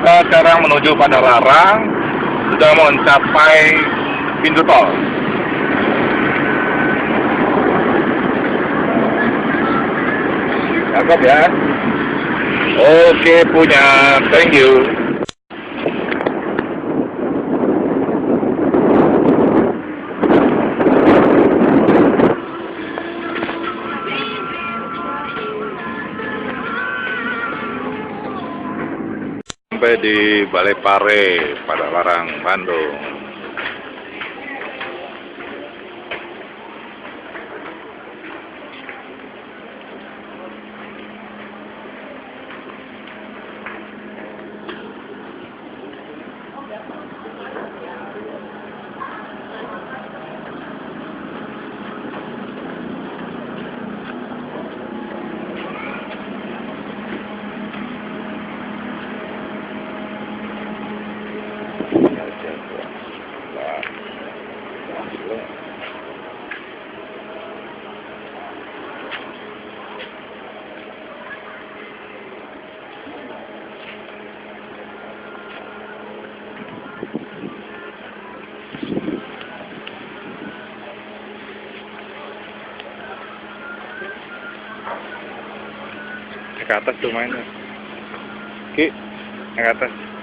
Kita sekarang menuju Padalarang, sudah mencapai pintu tol. Cakep ya. Oke punya, thank you. Sampai di Balai Pare, Padalarang, Bandung. Ke atas tuh mainnya. Ki, ke atas.